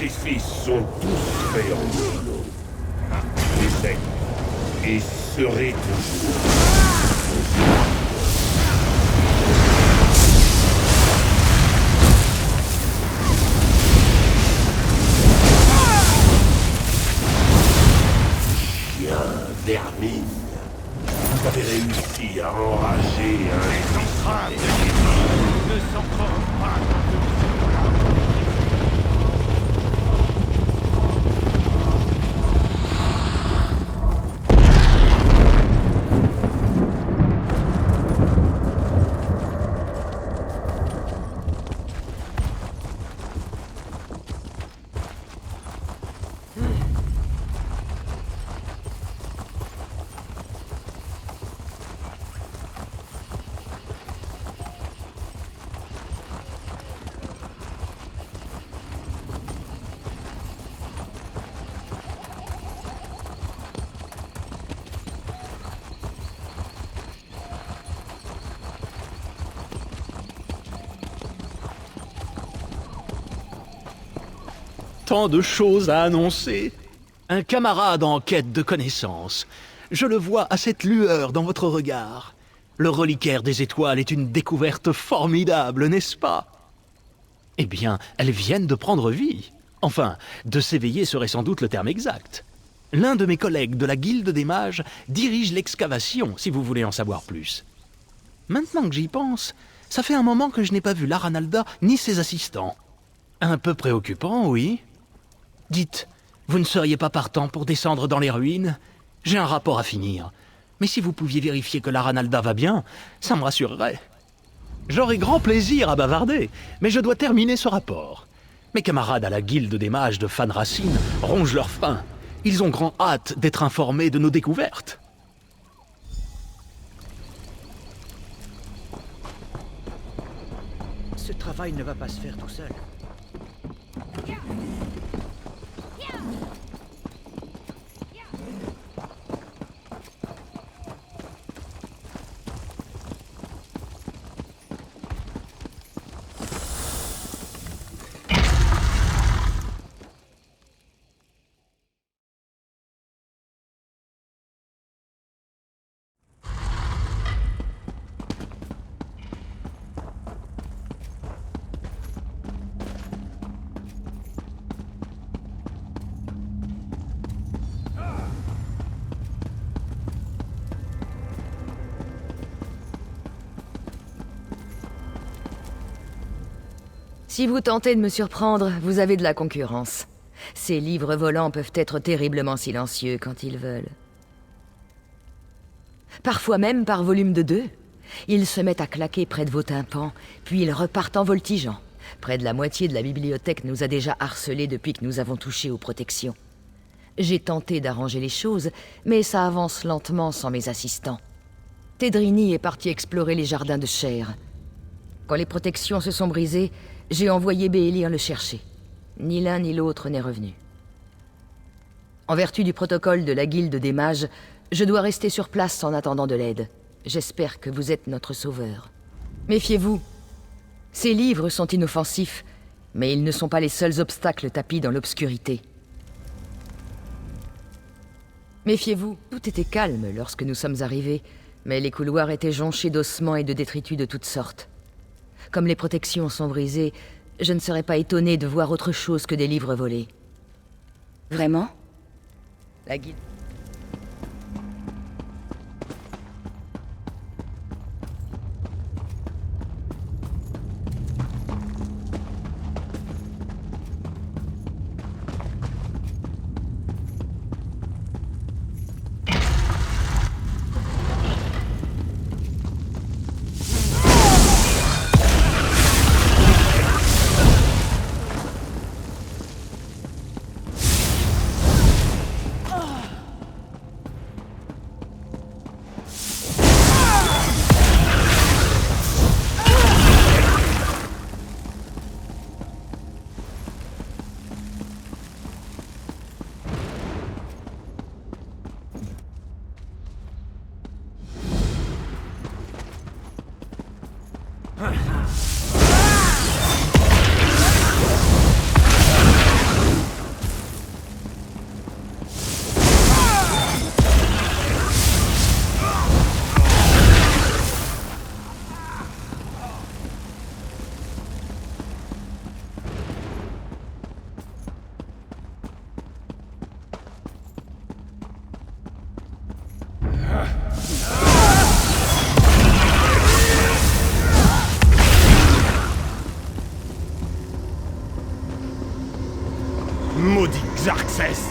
sacrifices sont tous faits en mon nom. J'étais et serai toujours. Vermine, vous avez réussi à enrager un entraves de l'ennemi ne s'encrochent pas dans le Tant de choses à annoncer. Un camarade en quête de connaissances. Je le vois à cette lueur dans votre regard. Le reliquaire des étoiles est une découverte formidable, n'est-ce pas? Eh bien, elles viennent de prendre vie. Enfin, de s'éveiller serait sans doute le terme exact. L'un de mes collègues de la Guilde des Mages dirige l'excavation, si vous voulez en savoir plus. Maintenant que j'y pense, ça fait un moment que je n'ai pas vu l'Aranalda ni ses assistants. Un peu préoccupant, oui. Dites, vous ne seriez pas partant pour descendre dans les ruines? J'ai un rapport à finir. Mais si vous pouviez vérifier que l'Aranalda va bien, ça me rassurerait. J'aurais grand plaisir à bavarder, mais je dois terminer ce rapport. Mes camarades à la Guilde des Mages de Fan Racine rongent leur faim. Ils ont grand hâte d'être informés de nos découvertes. Ce travail ne va pas se faire tout seul. Si vous tentez de me surprendre, vous avez de la concurrence. Ces livres volants peuvent être terriblement silencieux quand ils veulent. Parfois même par volume de 2. Ils se mettent à claquer près de vos tympans, puis ils repartent en voltigeant. Près de la moitié de la bibliothèque nous a déjà harcelés depuis que nous avons touché aux protections. J'ai tenté d'arranger les choses, mais ça avance lentement sans mes assistants. Tedrini est parti explorer les jardins de Chair. Quand les protections se sont brisées, j'ai envoyé Béhélir le chercher. Ni l'un ni l'autre n'est revenu. En vertu du protocole de la Guilde des Mages, je dois rester sur place en attendant de l'aide. J'espère que vous êtes notre sauveur. Méfiez-vous. Ces livres sont inoffensifs, mais ils ne sont pas les seuls obstacles tapis dans l'obscurité. Méfiez-vous. Tout était calme lorsque nous sommes arrivés, mais les couloirs étaient jonchés d'ossements et de détritus de toutes sortes. Comme les protections sont brisées, je ne serais pas étonné de voir autre chose que des livres volés. Vraiment? La guilde... Maudit Xarxès!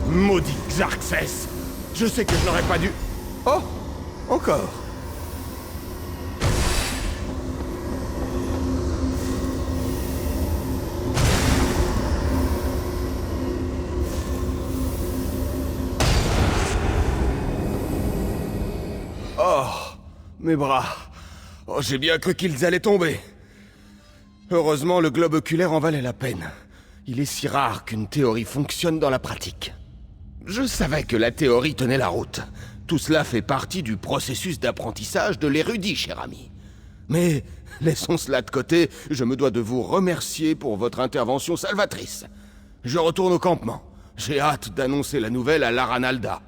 Maudit Xarxès! Je sais que je n'aurais pas dû... Oh! Encore! Oh! Mes bras! Oh, j'ai bien cru qu'ils allaient tomber! Heureusement, le globe oculaire en valait la peine. Il est si rare qu'une théorie fonctionne dans la pratique. Je savais que la théorie tenait la route. Tout cela fait partie du processus d'apprentissage de l'érudit, cher ami. Mais laissons cela de côté, je me dois de vous remercier pour votre intervention salvatrice. Je retourne au campement. J'ai hâte d'annoncer la nouvelle à Laranalda.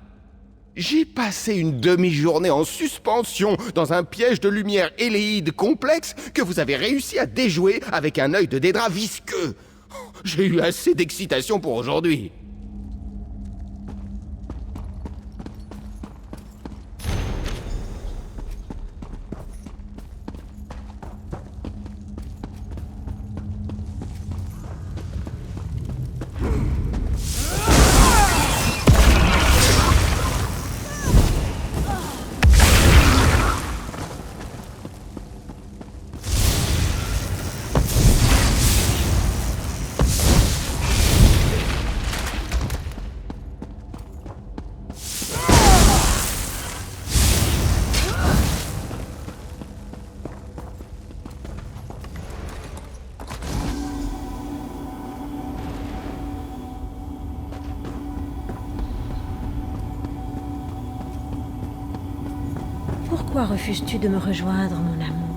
J'ai passé une demi-journée en suspension dans un piège de lumière éléide complexe que vous avez réussi à déjouer avec un œil de Dédra visqueux. J'ai eu assez d'excitation pour aujourd'hui. Pourquoi refuses-tu de me rejoindre, mon amour?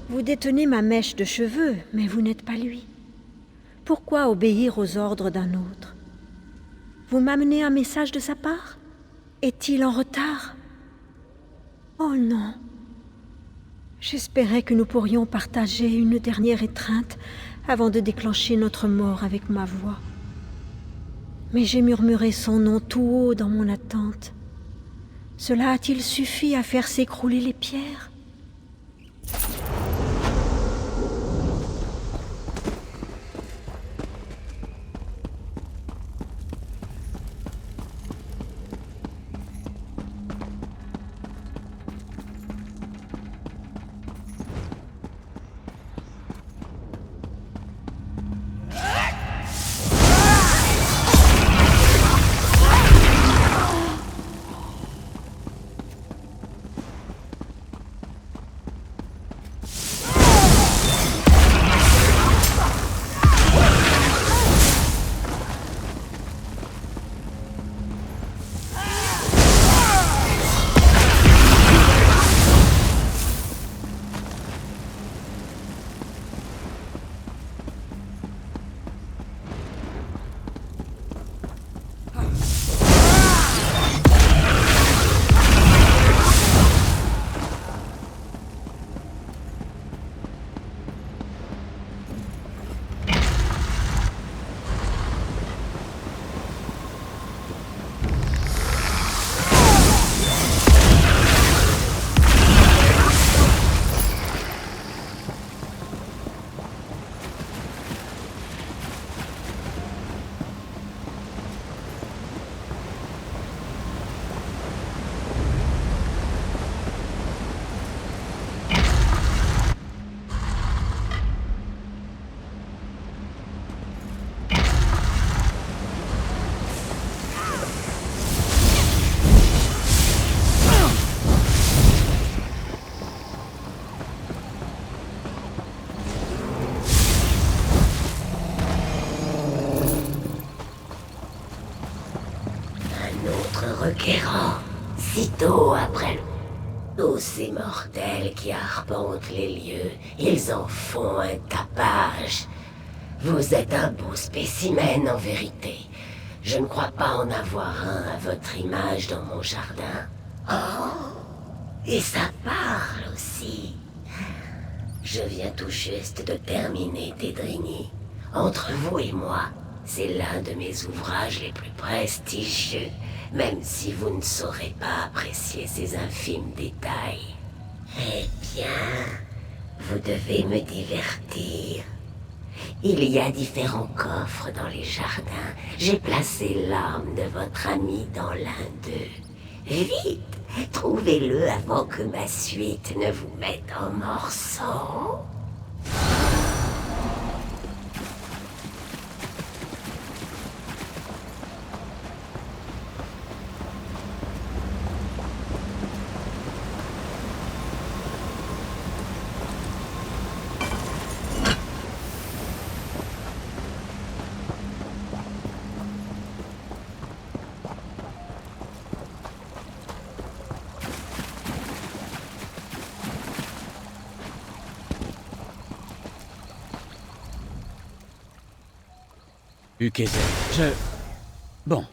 Vous détenez ma mèche de cheveux, mais vous n'êtes pas lui. Pourquoi obéir aux ordres d'un autre? Vous m'amenez un message de sa part? Est-il en retard? Oh non. J'espérais que nous pourrions partager une dernière étreinte avant de déclencher notre mort avec ma voix. Mais j'ai murmuré son nom tout haut dans mon attente. Cela a-t-il suffi à faire s'écrouler les pierres? requérant, sitôt après tous ces mortels qui arpentent les lieux, ils en font un tapage. Vous êtes un beau spécimen en vérité. Je ne crois pas en avoir un à votre image dans mon jardin. Oh, et ça parle aussi. Je viens tout juste de terminer Thédrini. Entre vous et moi, c'est l'un de mes ouvrages les plus prestigieux, même si vous ne saurez pas apprécier ces infimes détails. Eh bien, vous devez me divertir. Il y a différents coffres dans les jardins. J'ai placé l'âme de votre ami dans l'un d'eux. Vite, trouvez-le avant que ma suite ne vous mette en morceaux. Ukézet, Bon.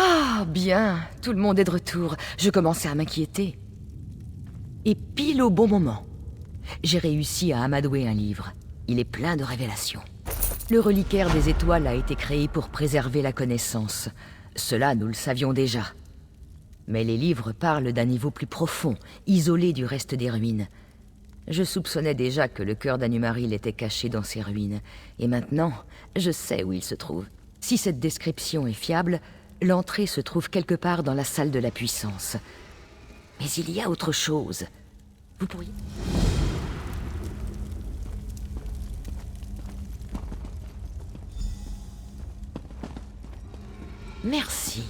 Ah, bien, tout le monde est de retour. Je commençais à m'inquiéter. Et pile au bon moment. J'ai réussi à amadouer un livre. Il est plein de révélations. Le reliquaire des étoiles a été créé pour préserver la connaissance. Cela, nous le savions déjà. Mais les livres parlent d'un niveau plus profond, isolé du reste des ruines. Je soupçonnais déjà que le cœur d'Anumaril était caché dans ces ruines. Et maintenant, je sais où il se trouve. Si cette description est fiable, l'entrée se trouve quelque part dans la salle de la puissance. Mais il y a autre chose. Vous pourriez... Merci.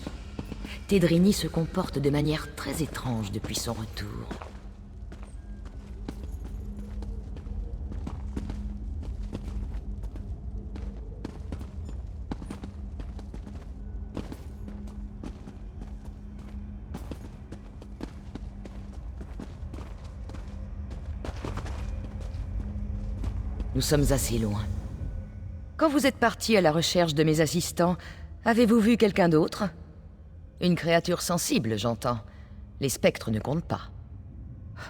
Thédrini se comporte de manière très étrange depuis son retour. Nous sommes assez loin. Quand vous êtes parti à la recherche de mes assistants, avez-vous vu quelqu'un d'autre? Une créature sensible, j'entends. Les spectres ne comptent pas.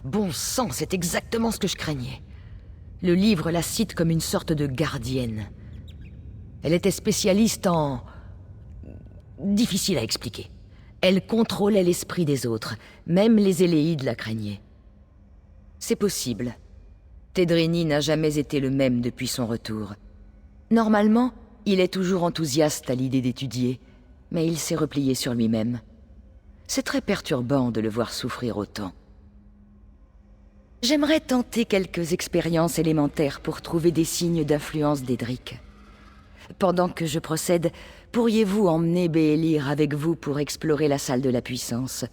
Bon sang, c'est exactement ce que je craignais. Le livre la cite comme une sorte de gardienne. Elle était spécialiste en... difficile à expliquer. Elle contrôlait l'esprit des autres. Même les Éléides la craignaient. C'est possible. Thédrini n'a jamais été le même depuis son retour. Normalement, il est toujours enthousiaste à l'idée d'étudier, mais il s'est replié sur lui-même. C'est très perturbant de le voir souffrir autant. J'aimerais tenter quelques expériences élémentaires pour trouver des signes d'influence d'Edric. Pendant que je procède, pourriez-vous emmener Béhélir avec vous pour explorer la salle de la puissance?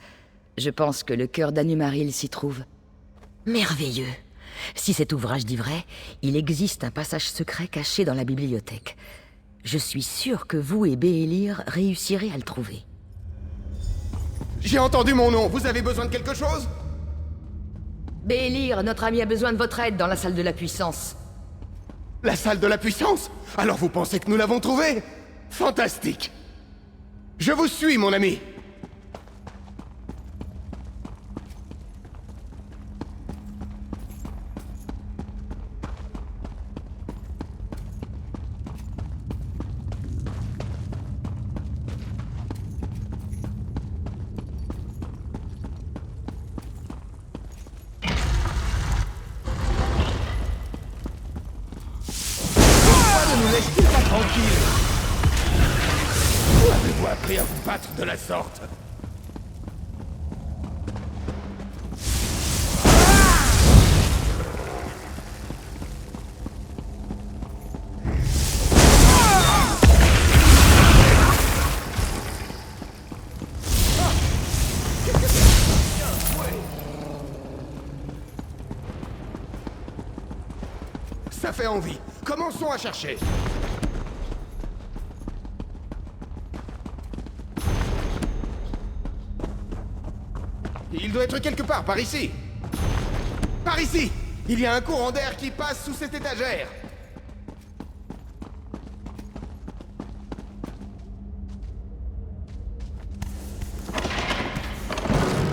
Je pense que le cœur d'Anumaril s'y trouve. Merveilleux! Si cet ouvrage dit vrai, il existe un passage secret caché dans la bibliothèque. Je suis sûr que vous et Béhélir réussirez à le trouver. J'ai entendu mon nom, vous avez besoin de quelque chose? Béhélir, notre ami a besoin de votre aide dans la salle de la puissance. La salle de la puissance? Alors vous pensez que nous l'avons trouvée? Fantastique! Je vous suis, mon ami! Ne nous laisse-t-il pas tranquille? Où avez-vous appris à vous battre de la sorte? Ça fait envie. Commençons à chercher. Il doit être quelque part, par ici. Par ici! Il y a un courant d'air qui passe sous cette étagère.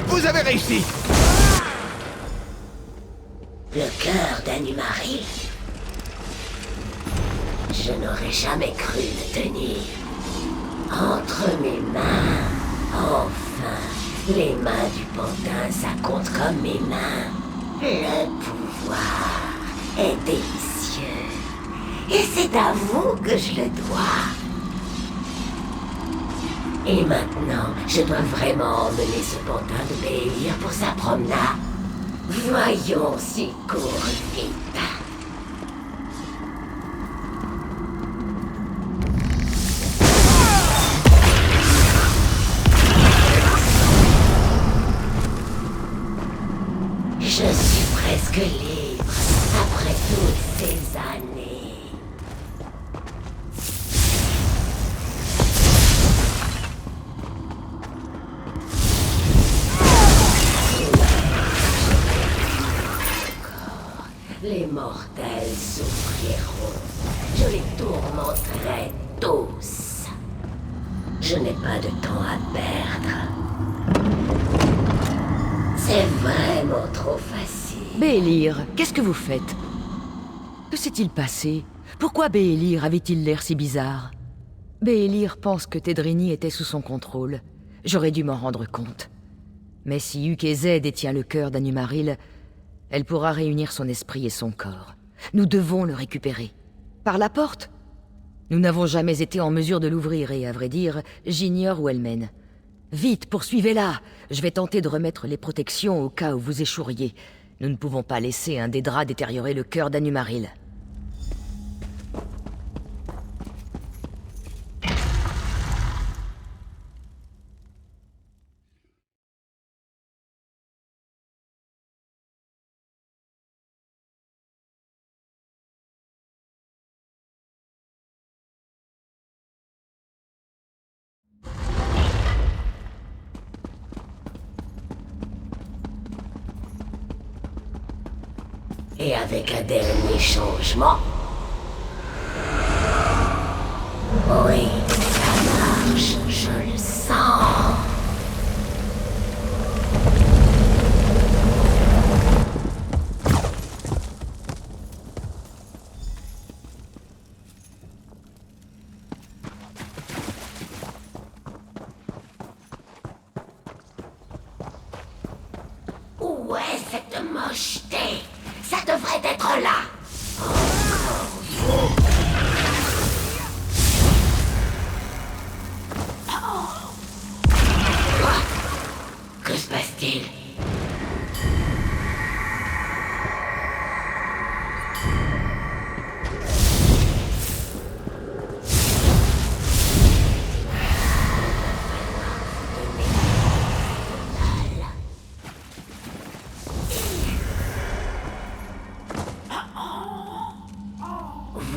Vous avez réussi! Le cœur d'Anumaril. Je n'aurais jamais cru le tenir. Entre mes mains. Enfin, les mains du pantin, ça compte comme mes mains. Le pouvoir est délicieux. Et c'est à vous que je le dois. Et maintenant, je dois vraiment emmener ce pantin de Béhélir pour sa promenade. Voyons s'il court vite. Je suis presque libre après toutes ces années. Les mortels souffriront. Je les tourmenterai tous. Je n'ai pas de temps à perdre. C'est vraiment trop facile. Béhélir, qu'est-ce que vous faites? Que s'est-il passé? Pourquoi Béhélir avait-il l'air si bizarre? Béhélir pense que Thédrini était sous son contrôle. J'aurais dû m'en rendre compte. Mais si Ukézé détient le cœur d'Anumaril, elle pourra réunir son esprit et son corps. Nous devons le récupérer. Par la porte? Nous n'avons jamais été en mesure de l'ouvrir et, à vrai dire, j'ignore où elle mène. Vite, poursuivez-la! Je vais tenter de remettre les protections au cas où vous échoueriez. Nous ne pouvons pas laisser un des draps détériorer le cœur d'Anumaril. Et avec un dernier changement. Oui, ça marche, je le sens. Où est cette mocheté? Ça devrait être là. Encore vous.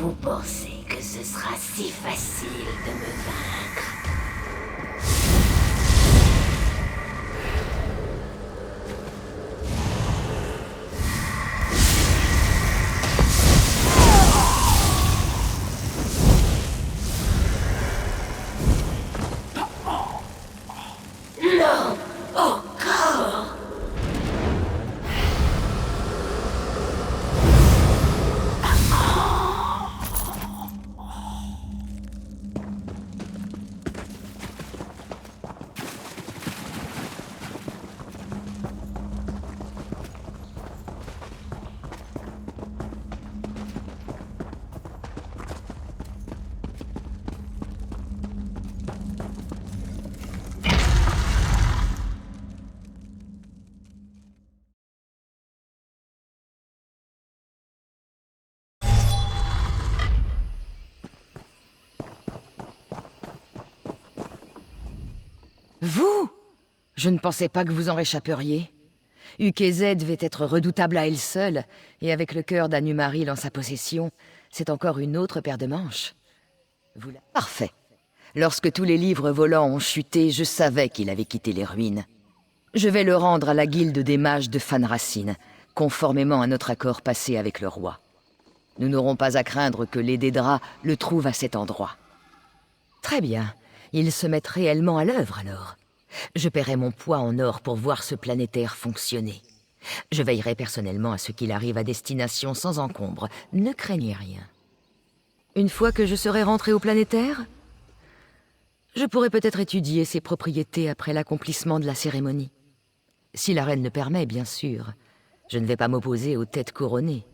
vous pensez que ce sera si facile de me vaincre? Non! Encore! Vous? Je ne pensais pas que vous en réchapperiez. Ukézé devait être redoutable à elle seule, et avec le cœur d'Anumaril en sa possession, c'est encore une autre paire de manches. Parfait. Lorsque tous les livres volants ont chuté, je savais qu'il avait quitté les ruines. Je vais le rendre à la guilde des mages de Fanracine, conformément à notre accord passé avec le roi. Nous n'aurons pas à craindre que les Dédras le trouvent à cet endroit. Très bien. Ils se mettent réellement à l'œuvre, alors. Je paierai mon poids en or pour voir ce planétaire fonctionner. Je veillerai personnellement à ce qu'il arrive à destination sans encombre. Ne craignez rien. Une fois que je serai rentré au planétaire, je pourrai peut-être étudier ses propriétés après l'accomplissement de la cérémonie. Si la reine le permet, bien sûr. Je ne vais pas m'opposer aux têtes couronnées.